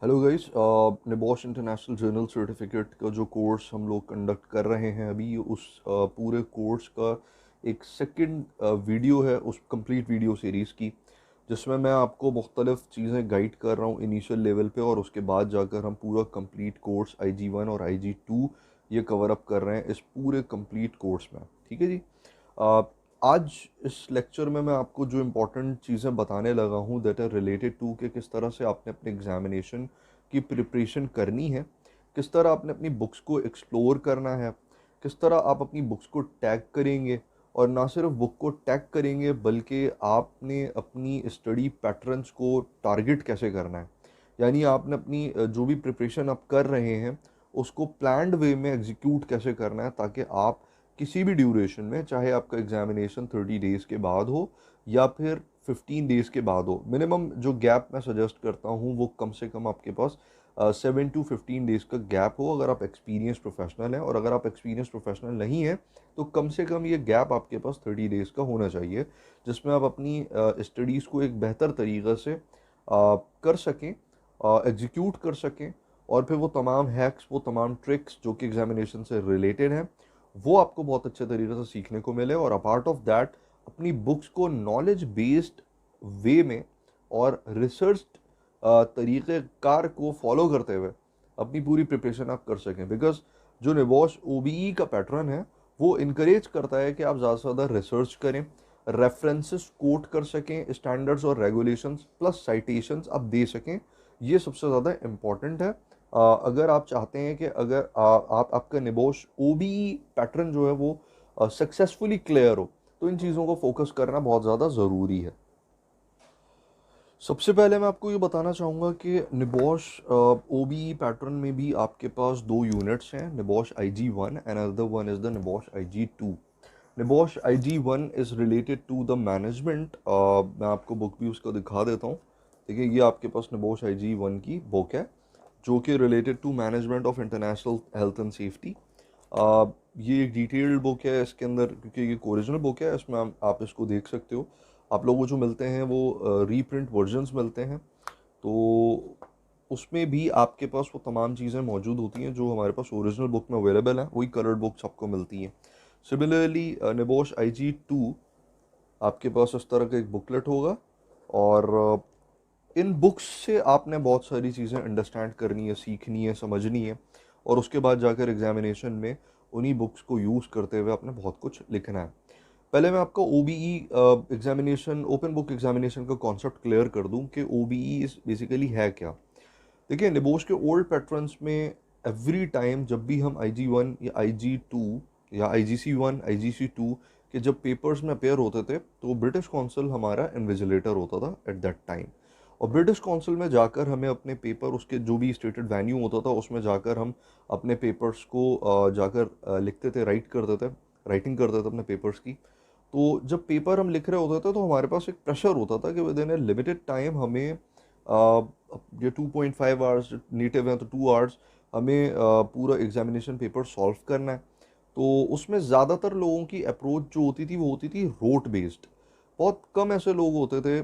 Hello guys, NEBOSH international journal certificate का जो course हम लोग कंडक्ट कर रहे हैं अभी उस पूरे कोर्स का एक सेकंड वीडियो है उस कंप्लीट वीडियो सीरीज़ की, जिसमें मैं आपको मुख्तलिफ चीज़ें गाइड कर रहा हूँ इनिशियल लेवल पे, और उसके बाद जाकर हम पूरा कंप्लीट कोर्स IG1 और IG2 ये कवर अप कर रहे हैं इस पूरे कंप्लीट कोर्स में। ठीक है जी। अ, आज इस लेक्चर में मैं आपको जो इम्पोर्टेंट चीज़ें बताने लगा हूँ दैट आर रिलेटेड टू कि किस तरह से आपने अपने एग्जामिनेशन की प्रिपरेशन करनी है, किस तरह आपने अपनी बुक्स को एक्सप्लोर करना है, किस तरह आप अपनी बुक्स को टैग करेंगे, और ना सिर्फ बुक को टैग करेंगे बल्कि आपने अपनी स्टडी पैटर्न्स को टारगेट कैसे करना है। यानी आपने अपनी जो भी प्रिपरेशन आप कर रहे हैं उसको प्लान्ड वे में एग्जीक्यूट कैसे करना है, ताकि आप किसी भी ड्यूरेशन में, चाहे आपका एग्जामिनेशन 30 डेज़ के बाद हो या फिर 15 डेज़ के बाद हो, मिनिमम जो गैप मैं सजेस्ट करता हूँ वो कम से कम आपके पास 7 to 15 डेज़ का गैप हो, अगर आप एक्सपीरियंस प्रोफेशनल हैं। और अगर आप एक्सपीरियंस प्रोफेशनल नहीं हैं तो कम से कम ये गैप आपके पास 30 डेज़ का होना चाहिए, जिसमें आप अपनी स्टडीज़ को एक बेहतर तरीक़े से कर सकें, एग्जीक्यूट कर सकें, और फिर वो तमाम हैक्स, वो तमाम ट्रिक्स जो कि एग्जामिनेशन से रिलेटेड हैं, वो आपको बहुत अच्छे तरीके से सीखने को मिले। और अपार्ट ऑफ दैट अपनी बुक्स को नॉलेज बेस्ड वे में और रिसर्च तरीक़ेकार को फॉलो करते हुए अपनी पूरी प्रिपरेशन आप कर सकें। बिकॉज जो निबॉश OBE का पैटर्न है वो इनकरेज करता है कि आप ज़्यादा से ज़्यादा रिसर्च करें, रेफरेंसेस कोट कर सकें, स्टैंडर्ड्स और रेगुलेशंस प्लस साइटेशंस आप दे सकें। ये सबसे ज़्यादा इम्पॉर्टेंट है। अगर आप चाहते हैं कि अगर आप आपका निबॉश OBE पैटर्न जो है वो सक्सेसफुली क्लियर हो, तो इन चीज़ों को फोकस करना बहुत ज़्यादा ज़रूरी है। सबसे पहले मैं आपको ये बताना चाहूँगा कि निबॉश OBE पैटर्न में भी आपके पास दो यूनिट्स हैं, NEBOSH IG1 and another one is the NEBOSH IG2। NEBOSH IG1 is related to the management. मैं आपको बुक भी उसका दिखा देता हूँ। देखिए, ये आपके पास निबॉश IG1 की बुक है जो कि related to management of international health and safety. ये एक डिटेल्ड बुक है इसके अंदर, क्योंकि ये ओरिजिनल बुक है, इसमें आप इसको देख सकते हो। आप लोगों को जो मिलते हैं वो रीप्रिंट वर्जन्स मिलते हैं, तो उसमें भी आपके पास वो तमाम चीज़ें मौजूद होती हैं जो हमारे पास ओरिजिनल बुक में अवेलेबल हैं, वही कलर्ड बुक्स आपको मिलती हैं। सिमिलरली निबॉश IG2 आपके पास इस तरह का एक बुकलेट होगा, और इन बुक्स से आपने बहुत सारी चीज़ें अंडरस्टैंड करनी है, सीखनी है, समझनी है, और उसके बाद जाकर एग्जामिनेशन में उन्हीं बुक्स को यूज़ करते हुए आपने बहुत कुछ लिखना है। पहले मैं आपको OBE examination, open book examination का कॉन्सेप्ट क्लियर कर दूं कि OBE बेसिकली है क्या। देखिए, निबोश के ओल्ड पैटर्न्स में एवरी टाइम जब भी हम IG1 या IG2 या IGC1 IGC2 के जब पेपर्स में अपेयर होते थे, तो ब्रिटिश काउंसिल हमारा इन्विजिलेटर होता था एट दैट टाइम। और ब्रिटिश काउंसिल में जाकर हमें अपने पेपर, उसके जो भी स्टेटेड वेन्यू होता था उसमें जाकर हम अपने पेपर्स को जाकर लिखते थे, राइटिंग करते थे अपने पेपर्स की। तो जब पेपर हम लिख रहे होते थे तो हमारे पास एक प्रेशर होता था कि with in A limited time हमें ये 2.5 आवर्स नेटिव हैं तो 2 आवर्स हमें पूरा एग्जामिनेशन पेपर सॉल्व करना है। तो उसमें ज़्यादातर लोगों की अप्रोच जो होती थी वो होती थी रोट बेस्ड। बहुत कम ऐसे लोग होते थे,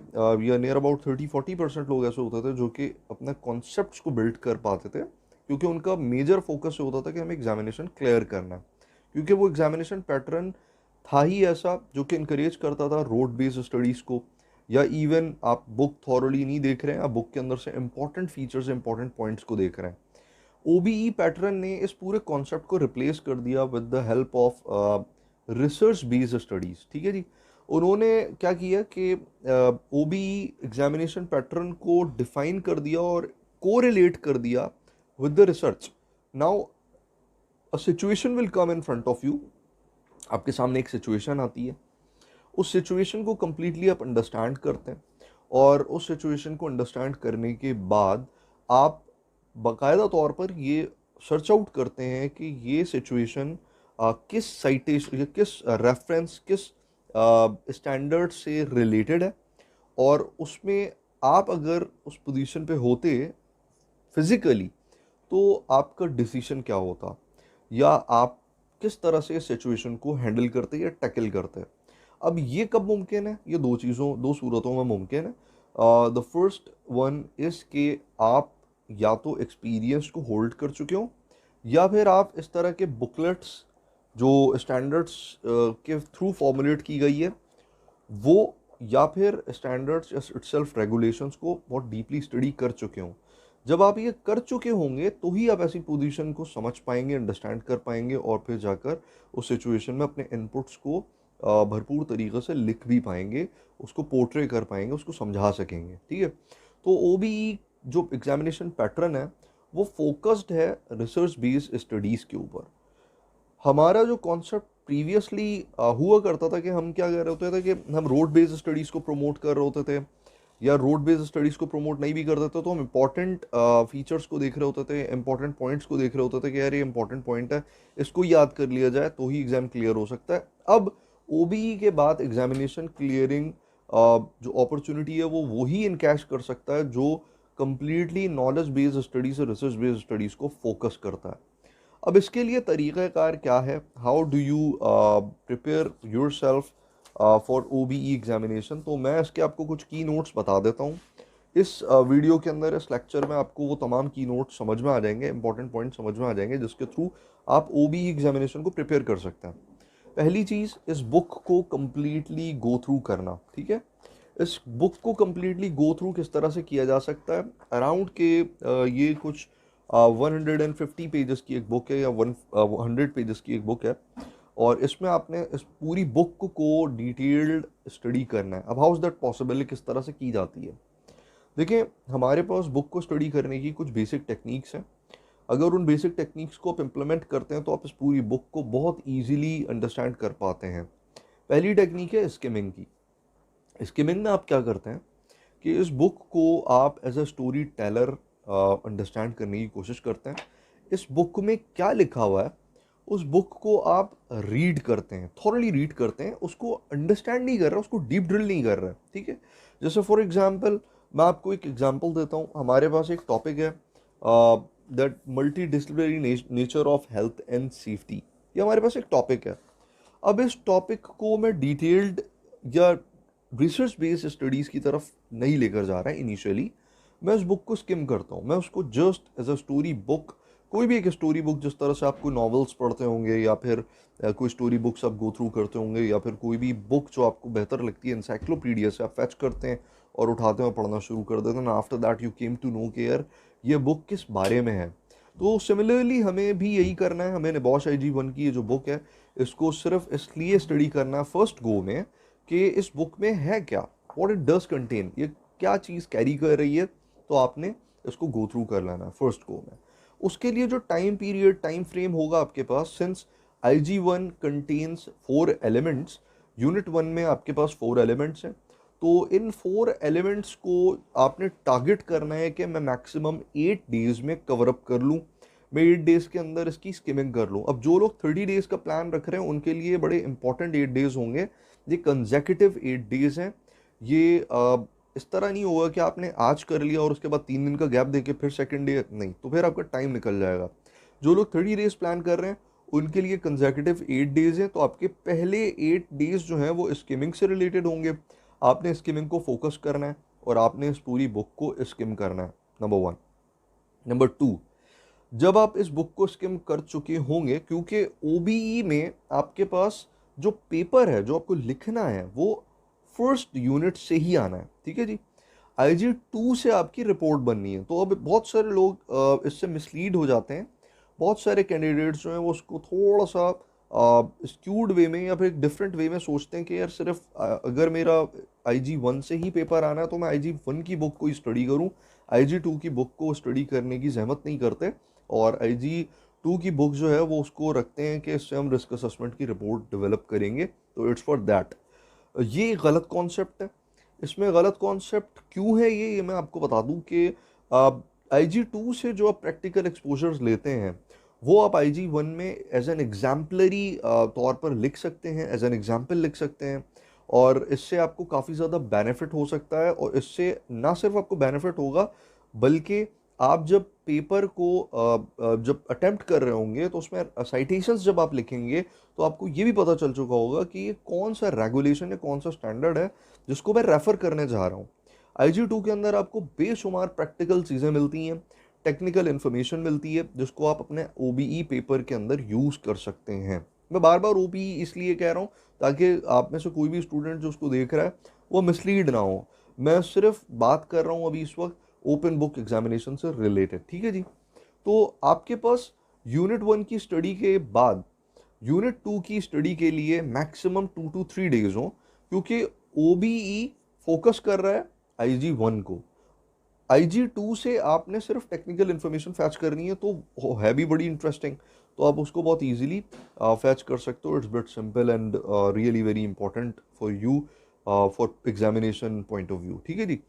या नियर अबाउट 30-40% लोग ऐसे होते थे जो कि अपने कॉन्सेप्ट्स को बिल्ड कर पाते थे, क्योंकि उनका मेजर फोकस होता था कि हमें एग्जामिनेशन क्लियर करना है। क्योंकि वो एग्जामिनेशन पैटर्न था ही ऐसा जो कि इनकरेज करता था रोड बेस्ड स्टडीज़ को। या इवन आप बुक थॉरली नहीं देख रहे हैं, आप बुक के अंदर से इंपॉर्टेंट फीचर्स, इंपॉर्टेंट पॉइंट्स को देख रहे हैं। OBE पैटर्न ने इस पूरे कॉन्सेप्ट को रिप्लेस कर दिया with the help of research based studies. ठीक है जी। उन्होंने क्या किया कि OBE एग्जामिनेशन पैटर्न को डिफाइन कर दिया और कोरिलेट कर दिया with the research. Now a situation will come in front of you. आपके सामने एक सिचुएशन आती है, उस सिचुएशन को कम्प्लीटली आप अंडरस्टैंड करते हैं, और उस सिचुएशन को अंडरस्टैंड करने के बाद आप बाकायदा तौर पर ये सर्च आउट करते हैं कि ये सिचुएशन किस साइटेशन या किस रेफरेंस, किस स्टैंडर्ड से रिलेटेड है, और उसमें आप अगर उस पोजीशन पे होते फिजिकली तो आपका डिसीजन क्या होता, या आप किस तरह से सिचुएशन को हैंडल करते या टैकल करते। अब ये कब मुमकिन है? ये दो सूरतों में मुमकिन है। द फर्स्ट वन इज़ कि आप या तो एक्सपीरियंस को होल्ड कर चुके हो, या फिर आप इस तरह के बुकलेट्स जो स्टैंडर्ड्स के थ्रू फॉर्मुलेट की गई है वो, या फिर स्टैंडर्ड्स इटसेल्फ रेगुलेशंस को बहुत डीपली स्टडी कर चुके हों। जब आप ये कर चुके होंगे तो ही आप ऐसी पोजीशन को समझ पाएंगे, अंडरस्टैंड कर पाएंगे, और फिर जाकर उस सिचुएशन में अपने इनपुट्स को भरपूर तरीके से लिख भी पाएंगे, उसको पोर्ट्रे कर पाएंगे, उसको समझा सकेंगे। ठीक है, तो ओबीई जो एग्जामिनेशन पैटर्न है वो फोकस्ड है रिसर्च बेस्ड स्टडीज़ के ऊपर। हमारा जो कॉन्सेप्ट प्रीवियसली हुआ करता था कि हम क्या कर रहे होते थे कि हम रोड बेस्ड स्टडीज़ को प्रमोट कर रहे होते थे, या रोड बेस्ड स्टडीज़ को प्रमोट नहीं भी करते थे तो हम इंपॉर्टेंट फीचर्स को देख रहे होते थे, इंपॉर्टेंट पॉइंट्स को देख रहे होते थे कि यार ये इंपॉर्टेंट पॉइंट है, इसको याद कर लिया जाए तो ही एग्जाम क्लियर हो सकता है। अब ओबीई के बाद एग्जामिनेशन क्लियरिंग जो अपॉर्चुनिटी है वो वही इनकैश कर सकता है जो कंप्लीटली नॉलेज बेस्ड स्टडीज और रिसर्च बेस्ड स्टडीज़ को फोकस करता है। अब इसके लिए तरीक़ाकार क्या है, how do you prepare your self for OBE examination, तो मैं इसके आपको कुछ की नोट्स बता देता हूँ। इस वीडियो के अंदर, इस लेक्चर में आपको वो तमाम की नोट्स समझ में आ जाएंगे, इंपॉर्टेंट पॉइंट समझ में आ जाएंगे जिसके थ्रू आप ओबीई एग्जामिनेशन को प्रिपेयर कर सकते हैं। पहली चीज़, इस बुक को कम्प्लीटली गो थ्रू करना। ठीक है, इस बुक को कम्प्लीटली गो थ्रू किस तरह से किया जा सकता है, अराउंड के ये कुछ 150 पेजेस की एक बुक है, या 100 पेजेस की एक बुक है, और इसमें आपने इस पूरी बुक को डिटेल्ड स्टडी करना है। अब हाउ इज़ दैट पॉसिबल, किस तरह से की जाती है? देखिए, हमारे पास बुक को स्टडी करने की कुछ बेसिक टेक्निक्स हैं। अगर उन बेसिक टेक्निक्स को आप इम्प्लीमेंट करते हैं तो आप इस पूरी बुक को बहुत ईजीली अंडरस्टैंड कर पाते हैं। पहली टेक्निक है स्किमिंग की। स्किमिंग में आप क्या करते हैं कि इस बुक को आप as a story teller understand करने की कोशिश करते हैं। इस बुक में क्या लिखा हुआ है उस बुक को आप रीड करते हैं, थॉरली रीड करते हैं, उसको अंडरस्टैंड नहीं कर रहे, उसको डीप ड्रिल नहीं कर रहे। ठीक है, जैसे फॉर एग्जांपल मैं आपको एक एग्जांपल देता हूँ। हमारे पास एक टॉपिक है that multi disciplinary nature of health and safety, ये हमारे पास एक टॉपिक है। अब इस टॉपिक को मैं डिटेल्ड या रिसर्च बेस्ड स्टडीज़ की तरफ नहीं लेकर जा रहा है इनिशियली, मैं उस बुक को स्किम करता हूँ। मैं उसको just as a story book, कोई भी एक स्टोरी बुक, जिस तरह से आप कोई नॉवेल्स पढ़ते होंगे, या फिर कोई स्टोरी बुक्स आप गो थ्रू करते होंगे, या फिर कोई भी बुक जो आपको बेहतर लगती है एनसाइक्लोपीडिया से आप फैच करते हैं और उठाते हैं और पढ़ना शुरू कर देते हैं, after that you came to know कि यार ये बुक किस बारे में है। तो सिमिलरली हमें भी यही करना है। हमें निबॉश IG-1 की ये जो बुक है इसको सिर्फ इसलिए स्टडी करना है फर्स्ट गो में कि इस बुक में है क्या, व्हाट इट डज कंटेन, ये क्या चीज़ कैरी कर रही है, तो आपने इसको गो थ्रू कर लेना है फर्स्ट गो में। उसके लिए जो टाइम पीरियड, टाइम फ्रेम होगा आपके पास, since IG-1 contains 4 elements, unit 1 में आपके पास 4 एलिमेंट्स हैं, तो इन 4 एलिमेंट्स को आपने टारगेट करना है कि मैं मैक्सिमम 8 डेज़ में कवर अप कर लूँ, मैं 8 डेज़ के अंदर इसकी स्किमिंग कर लूँ। अब जो लोग 30 डेज़ का प्लान रख रहे हैं उनके लिए बड़े इंपॉर्टेंट 8 डेज़ होंगे, ये कंसेक्यूटिव 8 डेज़ हैं। ये इस तरह नहीं होगा कि आपने आज कर लिया और उसके बाद 3 दिन का गैप देके फिर सेकंड डे, नहीं, तो फिर आपका टाइम निकल जाएगा। जो लोग 30 डेज प्लान कर रहे हैं उनके लिए कंसेक्यूटिव 8 डेज हैं, तो आपके पहले 8 डेज जो हैं वो स्किमिंग से रिलेटेड होंगे। आपने स्किमिंग को फोकस करना है और आपने इस पूरी बुक को स्किम करना है, नंबर 1। नंबर 2, जब आप इस बुक को स्किम कर चुके होंगे, क्योंकि ओबीई में आपके पास जो पेपर है जो आपको लिखना है वो फर्स्ट यूनिट से ही आना है। ठीक है जी, IG-2 से आपकी रिपोर्ट बननी है। तो अब बहुत सारे लोग इससे मिसलीड हो जाते हैं। बहुत सारे कैंडिडेट्स जो हैं वो उसको थोड़ा सा स्क्यूड वे में या फिर एक डिफरेंट वे में सोचते हैं कि यार सिर्फ अगर मेरा IG-1 से ही पेपर आना है तो मैं IG-1 की बुक को ही स्टडी करूं, IG-2 की बुक को स्टडी करने की जहमत नहीं करते, और IG-2 की बुक जो है वो उसको रखते हैं कि इससे हम रिस्क असेसमेंट की रिपोर्ट डेवलप करेंगे। तो इट्स फॉर दैट। ये गलत कॉन्सेप्ट है। इसमें गलत कॉन्सेप्ट क्यों है ये मैं आपको बता दूं कि IG-2 से जो आप प्रैक्टिकल एक्सपोजर्स लेते हैं वो आप IG-1 में एज एन एग्जाम्पलरी तौर पर लिख सकते हैं, एज एन एग्जाम्पल लिख सकते हैं, और इससे आपको काफ़ी ज़्यादा बेनिफिट हो सकता है। और इससे ना सिर्फ आपको बेनिफिट होगा बल्कि आप जब पेपर को जब अटेम्प्ट कर रहे होंगे तो उसमें साइटेशंस जब आप लिखेंगे तो आपको ये भी पता चल चुका होगा कि ये कौन सा रेगुलेशन है, कौन सा स्टैंडर्ड है जिसको मैं रेफ़र करने जा रहा हूँ। IG-2 के अंदर आपको बेशुमार प्रैक्टिकल चीज़ें मिलती हैं, टेक्निकल इन्फॉर्मेशन मिलती है जिसको आप अपने ओबीई पेपर के अंदर यूज़ कर सकते हैं। मैं बार बार ओबीई इसलिए कह रहा हूँ ताकि आप में से कोई भी स्टूडेंट जो उसको देख रहा है वो मिसलीड ना हो। मैं सिर्फ बात कर रहा हूँ अभी इस वक्त ओपन बुक एग्जामिनेशन से रिलेटेड, ठीक है जी। तो आपके पास यूनिट 1 की स्टडी के बाद यूनिट 2 की स्टडी के लिए मैक्सिमम 2 to 3 डेज हो, क्योंकि ओबीई फोकस कर रहा है IG1 को। IG2 से आपने सिर्फ टेक्निकल इन्फॉर्मेशन फैच करनी है, तो वो है भी बड़ी इंटरेस्टिंग, तो आप उसको बहुत इजीली फैच कर सकते हो। It's bit simple and really very important for you for examination point of view, ठीक है जी।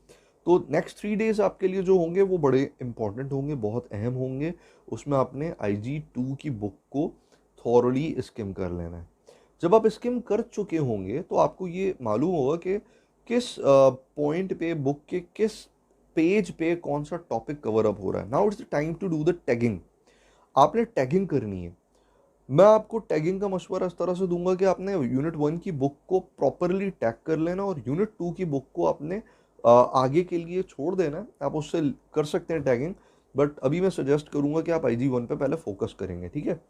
तो नेक्स्ट 3 डेज आपके लिए जो होंगे वो बड़े इंपॉर्टेंट होंगे, बहुत अहम होंगे। उसमें आपने IG2 की बुक को थॉरली स्किम कर लेना है। जब आप स्किम कर चुके होंगे तो आपको ये मालूम होगा कि किस पॉइंट पे बुक के किस पेज पे कौन सा टॉपिक कवर अप हो रहा है। Now it's the time to do the tagging. आपने टैगिंग करनी है। मैं आपको टैगिंग का मशवरा इस तरह से दूंगा कि आपने यूनिट 1 की बुक को प्रॉपरली टैग कर लेना और यूनिट 2 की बुक को आपने आगे के लिए छोड़ देना है। आप उससे कर सकते हैं टैगिंग, बट अभी मैं सजेस्ट करूंगा कि आप IG1 पे पहले फोकस करेंगे, ठीक है।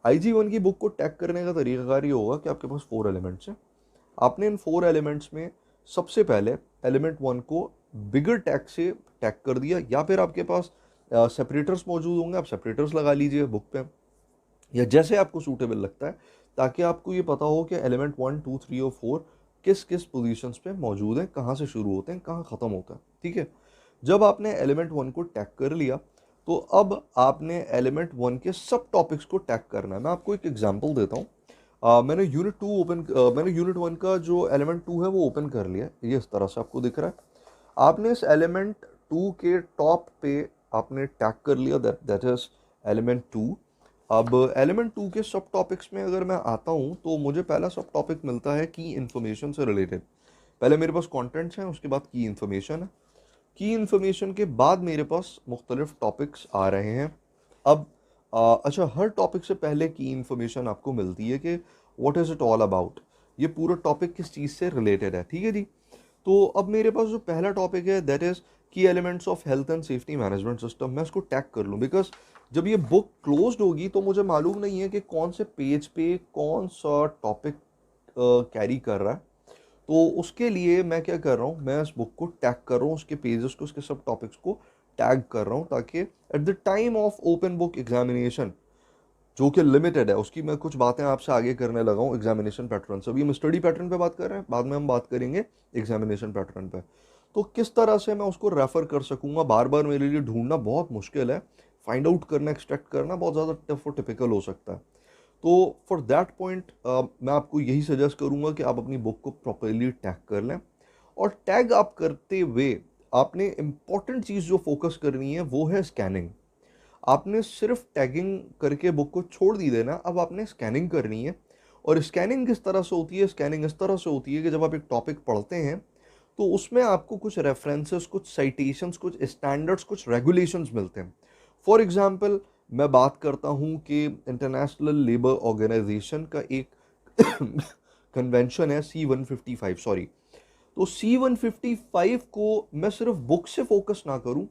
IG1 की बुक को टैग करने का तरीकाकार ये होगा कि आपके पास 4 एलिमेंट्स हैं। आपने इन 4 एलिमेंट्स में सबसे पहले एलिमेंट 1 को बिगर टैग से टैग कर दिया, या फिर आपके पास सेपरेटर्स मौजूद होंगे, आप सेपरेटर्स लगा लीजिए बुक पे, या जैसे आपको सूटेबल लगता है, ताकि आपको ये पता हो कि एलिमेंट 1, 2, 3 और 4 किस किस पोजीशंस पे मौजूद हैं, कहाँ से शुरू होते हैं, कहाँ ख़त्म होता है, ठीक है। जब आपने एलिमेंट 1 को टैग कर लिया तो अब आपने एलिमेंट 1 के सब टॉपिक्स को टैग करना है। मैं आपको एक एग्जांपल देता हूँ। मैंने यूनिट 1 का जो एलिमेंट 2 है वो ओपन कर लिया, ये इस तरह से आपको दिख रहा है। आपने इस एलिमेंट 2 के टॉप पे आपने टैग कर लिया, दैट इज एलिमेंट 2। अब एलिमेंट 2 के सब टॉपिक्स में अगर मैं आता हूँ तो मुझे पहला सब टॉपिक मिलता है की इन्फॉर्मेशन से रिलेटेड। पहले मेरे पास कॉन्टेंट्स हैं, उसके बाद की इन्फॉर्मेशन है। की इन्फॉर्मेशन के बाद मेरे पास मुख्तलिफ टॉपिक्स आ रहे हैं। अब अच्छा, हर टॉपिक से पहले की इन्फॉर्मेशन आपको मिलती है कि what is it all about, ये पूरा टॉपिक किस चीज़ से रिलेटेड है, ठीक है जी। तो अब मेरे पास जो पहला टॉपिक है दैट इज़ की elements of health and safety management system. मैं इसको टैग कर लूँ, बिकॉज जब ये बुक क्लोज्ड होगी तो मुझे मालूम नहीं है कि कौन से पेज पे कौन सा टॉपिक कैरी कर रहा है। तो उसके लिए मैं क्या कर रहा हूँ, मैं इस बुक को टैग कर रहा हूँ, उसके पेजेस को, उसके सब टॉपिक्स को टैग कर रहा हूँ, ताकि at the time of open book examination, जो कि लिमिटेड है, उसकी मैं कुछ बातें आपसे आगे करने लगा हूँ एग्जामिनेशन पैटर्न से। अभी हम स्टडी पैटर्न पे बात कर रहे हैं, बाद में हम बात करेंगे एग्जामिनेशन पैटर्न पे। तो किस तरह से मैं उसको रेफर कर सकूंगा, बार बार मेरे लिए ढूंढना बहुत मुश्किल है, फाइंड आउट करना, एक्सट्रैक्ट करना बहुत ज़्यादा टफ और टिपिकल हो सकता है। तो फॉर दैट पॉइंट मैं आपको यही सजेस्ट करूंगा कि आप अपनी बुक को प्रॉपरली टैग कर लें। और टैग आप करते हुए आपने इंपॉर्टेंट चीज़ जो फोकस करनी है वो है स्कैनिंग। आपने सिर्फ टैगिंग करके बुक को छोड़ दी देना, अब आपने स्कैनिंग करनी है। और स्कैनिंग किस तरह से होती है, स्कैनिंग इस तरह से होती है कि जब आप एक टॉपिक पढ़ते हैं तो उसमें आपको कुछ रेफरेंसेस, कुछ साइटेशंस, कुछ स्टैंडर्ड्स, कुछ रेगुलेशंस मिलते हैं। फॉर एग्जांपल, मैं बात करता हूं कि इंटरनेशनल लेबर ऑर्गेनाइजेशन का एक कन्वेंशन है C-155, सॉरी। तो C-155 को मैं सिर्फ बुक से फोकस ना करूं,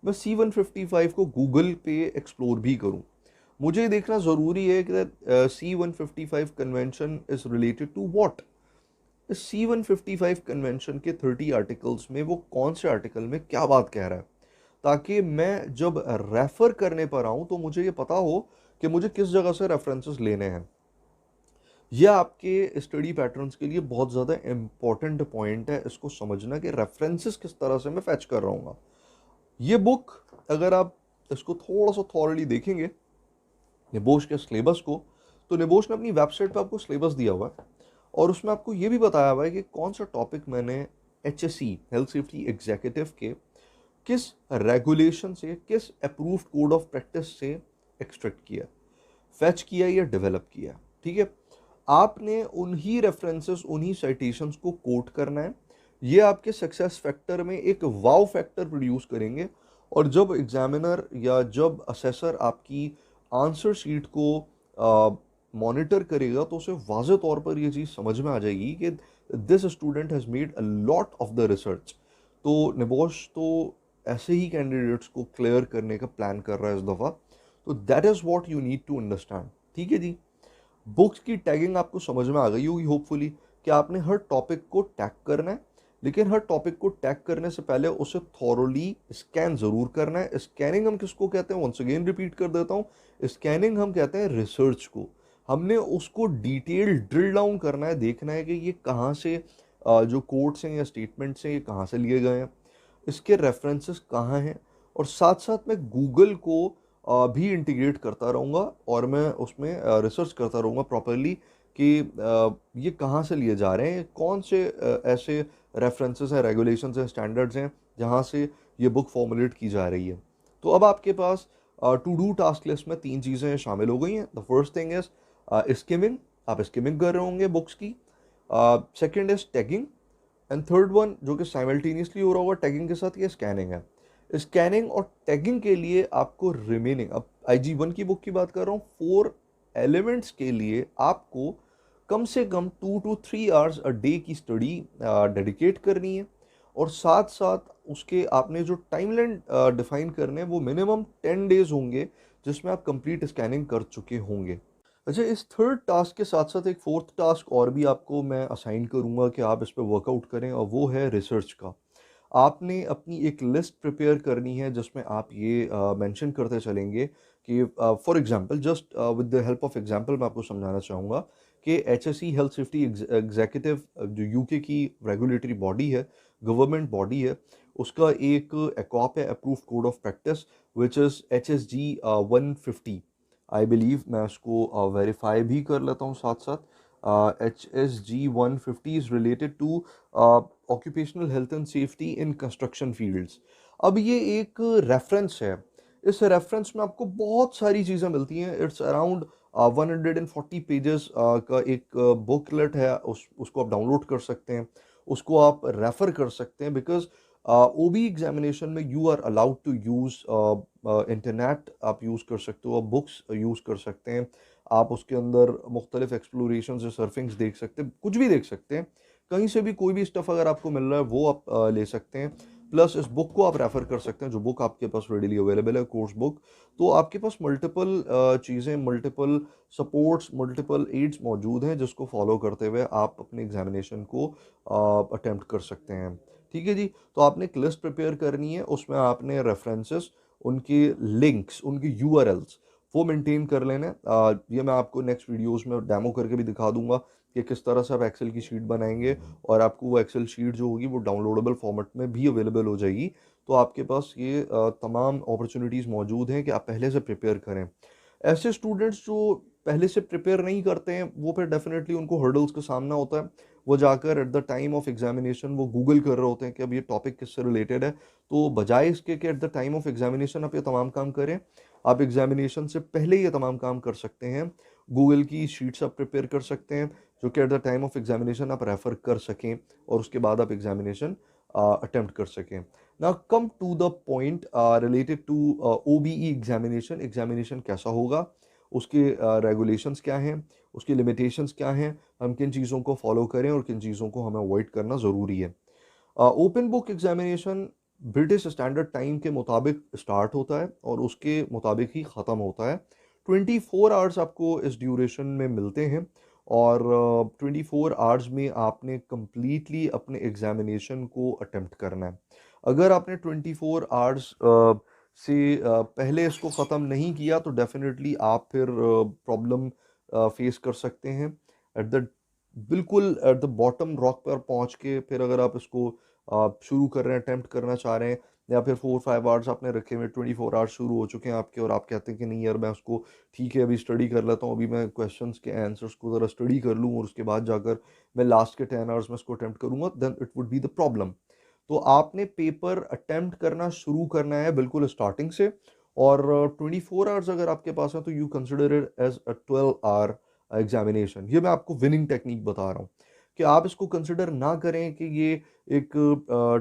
मैं C-155 को गूगल पे एक्सप्लोर भी करूं। मुझे देखना ज़रूरी है कि C-155 convention is related to what. इस C-155 कन्वेंशन के 30 आर्टिकल्स में वो कौन से आर्टिकल में क्या बात कह रहा है, ताकि मैं जब रेफर करने पर आऊं तो मुझे ये पता हो कि मुझे किस जगह से रेफरेंसेस लेने हैं। यह आपके स्टडी पैटर्न्स के लिए बहुत ज़्यादा इंपॉर्टेंट पॉइंट है, इसको समझना कि रेफरेंसेस किस तरह से मैं फैच कर रहा हूँ। ये बुक अगर आप इसको थोड़ा सा थॉरली देखेंगे निबोश के सिलेबस को, तो निबोश ने अपनी वेबसाइट पे आपको सिलेबस दिया हुआ है और उसमें आपको ये भी बताया हुआ है कि कौन सा टॉपिक मैंने HSE हेल्थ सेफ्टी एग्जीक्यूटिव के किस रेगुलेशन से, किस अप्रूव्ड कोड ऑफ प्रैक्टिस से एक्सट्रैक्ट किया, फैच किया या डेवलप किया, ठीक है। आपने उन्हीं रेफरेंसेस, उन्हीं साइटेशंस को कोट करना है। ये आपके सक्सेस फैक्टर में एक वाव फैक्टर प्रोड्यूस करेंगे। और जब एग्जामिनर या जब असेसर आपकी आंसर शीट को मॉनिटर करेगा तो उसे वाज़े तौर पर ये चीज़ समझ में आ जाएगी कि this student has made a lot of the research. तो निबोश तो ऐसे ही कैंडिडेट्स को क्लियर करने का प्लान कर रहा है इस दफ़ा। तो that is what you need to understand. ठीक है जी। बुक्स की टैगिंग आपको समझ में आ गई होगी होपफुली, कि आपने हर टॉपिक को टैग करना है, लेकिन हर टॉपिक को टैग करने से पहले उसे थॉरोली स्कैन ज़रूर करना है। स्कैनिंग हम किसको कहते हैं, वंस अगेन रिपीट कर देता हूँ, स्कैनिंग हम कहते हैं रिसर्च को। हमने उसको डिटेल ड्रिल डाउन करना है, देखना है कि ये कहाँ से जो कोट्स हैं या स्टेटमेंट्स हैं ये कहाँ से लिए गए हैं, इसके रेफरेंसेस कहाँ हैं, और साथ साथ मैं गूगल को भी इंटीग्रेट करता रहूँगा और मैं उसमें रिसर्च करता रहूँगा प्रॉपरली कि ये कहाँ से लिए जा रहे हैं, कौन से ऐसे रेफरेंसेस हैं, रेगुलेशंस हैं, स्टैंडर्ड्स हैं जहाँ से ये बुक फॉर्मुलेट की जा रही है। तो अब आपके पास टू डू टास्क लिस्ट में 3 चीज़ें शामिल हो गई हैं। The first thing is skimming, आप स्किमिंग कर रहे होंगे बुक्स की। Second is tagging, and third one जो कि साइमल्टेनियसली हो रहा होगा टैगिंग के साथ, ये स्कैनिंग है। स्कैनिंग और टैगिंग के लिए आपको रिमेनिंग, अब IG1 की बुक की बात कर रहा हूँ, 4 एलिमेंट्स के लिए आपको कम से कम 2 to 3 आवर्स अ डे की स्टडी डेडिकेट करनी है, और साथ साथ उसके आपने जो टाइमलाइन डिफाइन करने हैं वो मिनिमम 10 डेज होंगे जिसमें आप कंप्लीट स्कैनिंग कर चुके होंगे। अच्छा, इस थर्ड टास्क के साथ साथ एक फोर्थ टास्क और भी आपको मैं असाइन करूंगा कि आप इस पर वर्कआउट करें, और वो है रिसर्च का। आपने अपनी एक लिस्ट प्रिपेयर करनी है जिसमें आप ये मेंशन करते चलेंगे कि for example, just with the help of example मैं आपको समझाना चाहूँगा कि HSE हेल्थ सेफ्टी एग्जीक्यूटिव जो यूके की रेगुलेटरी बॉडी है, गवर्नमेंट बॉडी है, उसका एक एकॉप है, approve code of practice, which is HSG 150। I believe, मैं उसको वेरीफाई भी कर लेता हूँ साथ साथ। HSG 150 is related to occupational health and safety in construction fields. अब ये एक रेफरेंस है, इस रेफरेंस में आपको बहुत सारी चीज़ें मिलती हैं। इट्स अराउंड 140 पेजेस का एक बुकलेट है, उसको आप डाउनलोड कर सकते हैं, उसको आप रेफर कर सकते हैं, बिकॉज OB एग्जामिनेशन में you are allowed to use internet, आप यूज़ कर सकते हो, आप बुक्स यूज़ कर सकते हैं, आप उसके अंदर मुख्तलिफ एक्सप्लोरेशन या सर्फिंग्स देख सकते हैं, कुछ भी देख सकते हैं, कहीं से भी कोई भी स्टफ अगर आपको मिल रहा है वो आप ले सकते हैं। प्लस इस बुक को आप रेफर कर सकते हैं, जो बुक आपके पास रेडिली अवेलेबल है, कोर्स बुक। तो आपके पास मल्टीपल चीज़ें, मल्टीपल सपोर्ट्स, मल्टीपल एड्स मौजूद हैं जिसको फॉलो करते हुए आप अपने एग्जामिनेशन को अटेम्प्ट कर सकते हैं। ठीक है जी। तो आपने एक लिस्ट प्रिपेयर करनी है, उसमें आपने रेफरेंसेस, उनके लिंक्स, उनके URLs वो मेंटेन कर लेना है। ये मैं आपको नेक्स्ट वीडियोस में डेमो करके भी दिखा दूंगा कि किस तरह से आप एक्सेल की शीट बनाएंगे, और आपको वो एक्सेल शीट जो होगी वो डाउनलोडेबल फॉर्मेट में भी अवेलेबल हो जाएगी। तो आपके पास ये तमाम अपॉर्चुनिटीज़ मौजूद हैं कि आप पहले से प्रिपेयर करें। ऐसे स्टूडेंट्स जो पहले से प्रिपेयर नहीं करते हैं, वो फिर डेफिनेटली उनको हर्डल्स का सामना होता है। वो जाकर at the time of examination वो गूगल कर रहे होते हैं कि अब ये टॉपिक किससे रिलेटेड है। तो बजाय इसके कि at the time of examination आप ये तमाम काम करें, आप एग्जामिनेशन से पहले ये तमाम काम कर सकते हैं। गूगल की शीट्स आप प्रिपेयर कर सकते हैं जो कि at the time of examination आप रेफर कर सकें, और उसके बाद आप एग्जामिनेशन अटेम्प्ट कर सकें। Now come to the point related to OBE examination. Examination कैसा होगा, उसके रेगुलेशंस क्या हैं, उसकी लिमिटेशंस क्या हैं, हम किन चीज़ों को फॉलो करें और किन चीज़ों को हमें अवॉइड करना ज़रूरी है। Open book examination British standard time के मुताबिक स्टार्ट होता है और उसके मुताबिक ही ख़त्म होता है। 24 आवर्स आपको इस ड्यूरेशन में मिलते हैं, और 24 आवर्स में आपने कम्प्लीटली अपने एग्जामिनेशन को अटेम्प्ट करना है। अगर आपने 24 आवर्स से पहले इसको ख़त्म नहीं किया तो डेफिनेटली आप फिर प्रॉब्लम फेस कर सकते हैं। एट द बिल्कुल एट द बॉटम रॉक पर पहुंच के फिर अगर आप इसको शुरू कर रहे हैं, अटेम्प्ट करना चाह रहे हैं, या फिर 4-5 आवर्स आपने रखे हुए, 24 आवर्स शुरू हो चुके हैं आपके, और आप कहते हैं कि नहीं यार मैं उसको ठीक है अभी स्टडी कर लेता हूँ, अभी मैं क्वेश्चंस के आंसर्स को ज़रा स्टडी कर लूँ और उसके बाद जाकर मैं लास्ट के 10 आवर्स में इसको अटेम्प्ट करूँगा, then it would be the problem. तो आपने पेपर अटेम्प्ट करना शुरू करना है बिल्कुल स्टार्टिंग से, और 24 आवर्स अगर आपके पास है तो you consider it as a 12 hour examination. ये मैं आपको विनिंग टेक्निक बता रहा हूँ कि आप इसको कंसिडर ना करें कि ये एक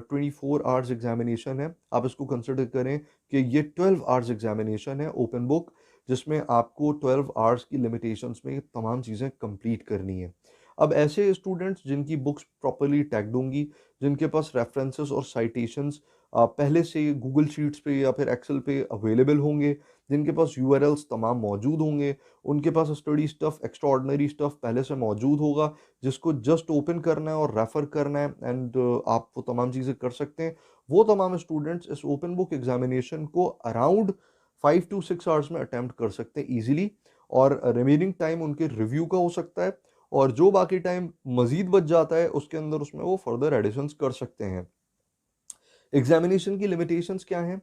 24 आवर्स एग्जामिनेशन है, आप इसको कंसिडर करें कि ये 12 आवर्स एग्जामिनेशन है ओपन बुक, जिसमें आपको 12 आवर्स की लिमिटेशंस में ये तमाम चीज़ें कंप्लीट करनी है। अब ऐसे स्टूडेंट्स जिनकी बुक्स प्रॉपरली टैग्ड होंगी, जिनके पास रेफरेंसेस और साइटेशंस पहले से गूगल शीट्स पे या फिर एक्सेल पे अवेलेबल होंगे, जिनके पास यूआरएल्स तमाम मौजूद होंगे, उनके पास study stuff, extraordinary stuff पहले से मौजूद होगा, जिसको जस्ट ओपन करना है और रेफर करना है एंड आप वो तमाम चीज़ें कर सकते हैं। वो तमाम स्टूडेंट्स इस ओपन बुक एग्जामिनेशन को अराउंड 5 to 6 आवर्स में अटैम्प्ट कर सकते हैं ईजिली, और रिमेनिंग टाइम उनके रिव्यू का हो सकता है, और जो बाकी टाइम मजीद बच जाता है उसके अंदर उसमें वो फर्दर एडिशंस कर सकते हैं। एग्जामिनेशन की लिमिटेशंस क्या हैं?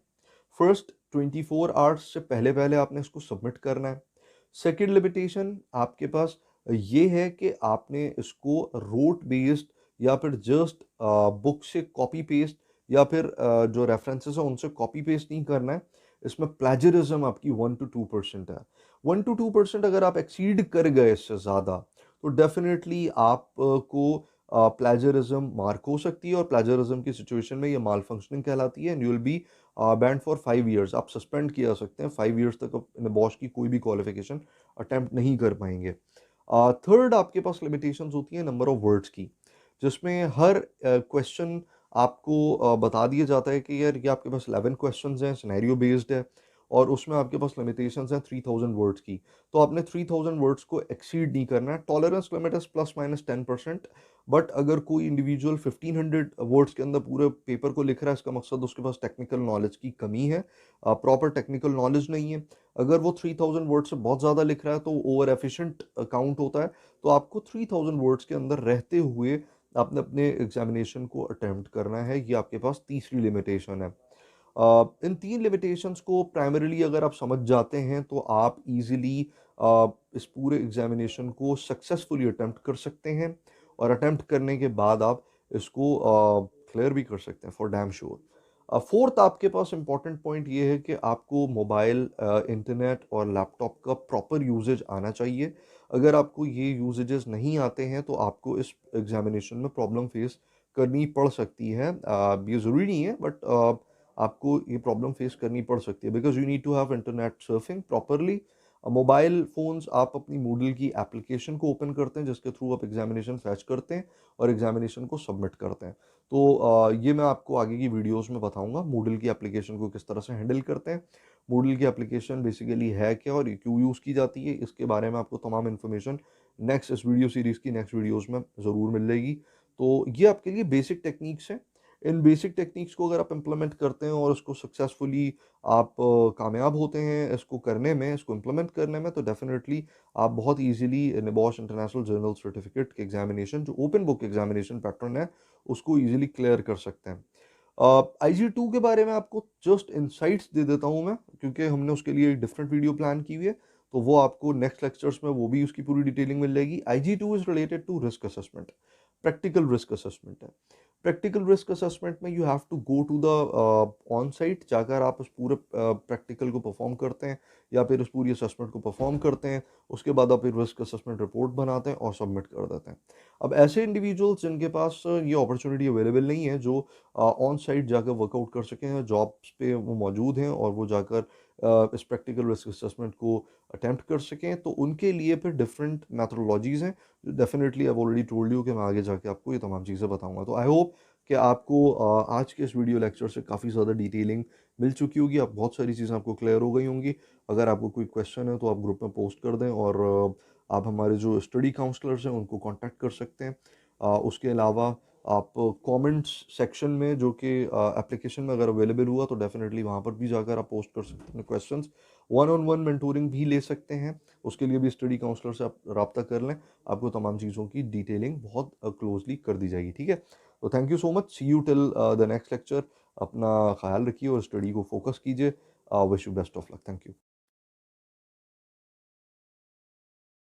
फर्स्ट, 24 आवर्स से पहले पहले आपने इसको सबमिट करना है। सेकेंड लिमिटेशन आपके पास ये है कि आपने इसको रोट बेस्ड या फिर जस्ट बुक से कॉपी पेस्ट या फिर जो रेफरेंसेस हैं उनसे कॉपी पेस्ट नहीं करना है। इसमें प्लेजरिज्म आपकी 1 to 2% है। 1 to 2% अगर आप एक्सीड कर गए इससे ज़्यादा, तो डेफिनेटली आपको प्लेजरिज्म मार्क हो सकती है, और प्लेजरिज्म की सिचुएशन में ये माल फंक्शनिंग कहलाती है, and you will be band for 5 years. आप सस्पेंड किया सकते हैं 5 ईयर्स तक, आप बॉश की कोई भी क्वालिफिकेशन अटेम्प्ट नहीं कर पाएंगे। थर्ड, आपके पास लिमिटेशंस होती है नंबर ऑफ वर्ड्स की, जिसमें हर क्वेश्चन आपको बता दिया जाता है कि यार ये आपके पास 11 क्वेश्चंस हैं, सिनेरियो बेस्ड है, और उसमें आपके पास लिमिटेशंस हैं 3000 वर्ड्स की। तो आपने 3000 वर्ड्स को एक्सीड नहीं करना है। टॉलरेंस लिमिट इज ±10%, बट अगर कोई इंडिविजुअल 1500 वर्ड्स के अंदर पूरे पेपर को लिख रहा है, इसका मकसद उसके पास टेक्निकल नॉलेज की कमी है, प्रॉपर टेक्निकल नॉलेज नहीं है। अगर वो 3000 वर्ड से बहुत ज़्यादा लिख रहा है तो ओवर एफिशिएंट काउंट होता है। तो आपको 3000 वर्ड्स के अंदर रहते हुए आपने अपने एग्जामिनेशन को अटेम्प्ट करना है। ये आपके पास तीसरी लिमिटेशन है। इन तीन लिमिटेशंस को प्राइमरीली अगर आप समझ जाते हैं तो आप इजीली इस पूरे एग्जामिनेशन को सक्सेसफुली अटेम्प्ट कर सकते हैं, और अटेम्प्ट करने के बाद आप इसको क्लियर भी कर सकते हैं फॉर डैम श्योर। फोर्थ, आपके पास इंपॉर्टेंट पॉइंट ये है कि आपको मोबाइल, इंटरनेट और लैपटॉप का प्रॉपर यूजेज आना चाहिए। अगर आपको ये यूजेजेस नहीं आते हैं तो आपको इस एग्जामिनेशन में प्रॉब्लम फेस करनी पड़ सकती है। ये ज़रूरी नहीं है, बट आपको ये प्रॉब्लम फेस करनी पड़ सकती है, because you need to have internet surfing properly. Mobile phones, आप अपनी मूडल की एप्लीकेशन को ओपन करते हैं जिसके थ्रू आप एग्जामिनेशन फैच करते हैं और एग्जामिनेशन को सबमिट करते हैं। तो ये मैं आपको आगे की वीडियोस में बताऊंगा मूडल की एप्लीकेशन को किस तरह से हैंडल करते हैं। मूडल की एप्लीकेशन बेसिकली है क्या और ये क्यों यूज़ की जाती है, इसके बारे में आपको तमाम इन्फॉर्मेशन नेक्स्ट, इस वीडियो सीरीज़ की नेक्स्ट वीडियोस में ज़रूर मिलेगी। तो ये आपके लिए बेसिक टेक्निक्स हैं। इन बेसिक टेक्निक्स को अगर आप इम्प्लीमेंट करते हैं और इसको सक्सेसफुली आप कामयाब होते हैं इसको करने में, इसको इम्प्लीमेंट करने में, तो डेफिनेटली आप बहुत इजीली निबॉश इंटरनेशनल जर्नल सर्टिफिकेट के एग्जामिनेशन, जो ओपन बुक एग्जामिनेशन पैटर्न है, उसको इजीली क्लियर कर सकते हैं। IG2 के बारे में आपको जस्ट इंसाइट्स दे देता हूं मैं, क्योंकि हमने उसके लिए एक डिफरेंट वीडियो प्लान की हुई है, तो वो आपको नेक्स्ट लेक्चर्स में वो भी उसकी पूरी डिटेलिंग मिल जाएगी। IG2 is related to risk assessment, practical risk assessment है। प्रैक्टिकल रिस्क असेसमेंट में you have to go to the on site, जाकर आप उस पूरे प्रैक्टिकल को परफॉर्म करते हैं या फिर उस पूरी असेसमेंट को परफॉर्म करते हैं। उसके बाद आप फिर रिस्क असेसमेंट रिपोर्ट बनाते हैं और सबमिट कर देते हैं। अब ऐसे इंडिविजुअल्स जिनके पास ये अपॉर्चुनिटी अवेलेबल नहीं है, जो ऑन साइट जाकर वर्कआउट कर सकें हैं, जॉब्स पे वो मौजूद हैं और वो जाकर इस प्रैक्टिकल रिस्क असेसमेंट को अटेम्प्ट कर सकें, तो उनके लिए फिर डिफरेंट मैथडोलॉजीज़ हैं, जो definitely I already told you कि मैं आगे जाके आपको ये तमाम चीज़ें बताऊंगा। तो आई होप कि आपको आज के इस वीडियो लेक्चर से काफ़ी ज़्यादा डिटेलिंग मिल चुकी होगी, आप बहुत सारी चीज़ें आपको क्लियर हो गई होंगी। अगर आपको कोई क्वेश्चन है तो आप ग्रुप में पोस्ट कर दें, और आप हमारे जो स्टडी काउंसलर्स हैं उनको कांटेक्ट कर सकते हैं। उसके अलावा आप कमेंट्स सेक्शन में, जो कि एप्लीकेशन में अगर अवेलेबल हुआ, तो डेफिनेटली वहाँ पर भी जाकर आप पोस्ट कर सकते हैं questions. One on one mentoring भी ले सकते हैं, उसके लिए भी स्टडी काउंसलर से आप रब्ता कर लें, आपको तमाम चीज़ों की डिटेलिंग बहुत क्लोजली कर दी जाएगी। ठीक है, तो thank you so much, see you till the next lecture. अपना ख्याल रखिए और स्टडी को फोकस कीजिए। Wish you best of luck. Thank you.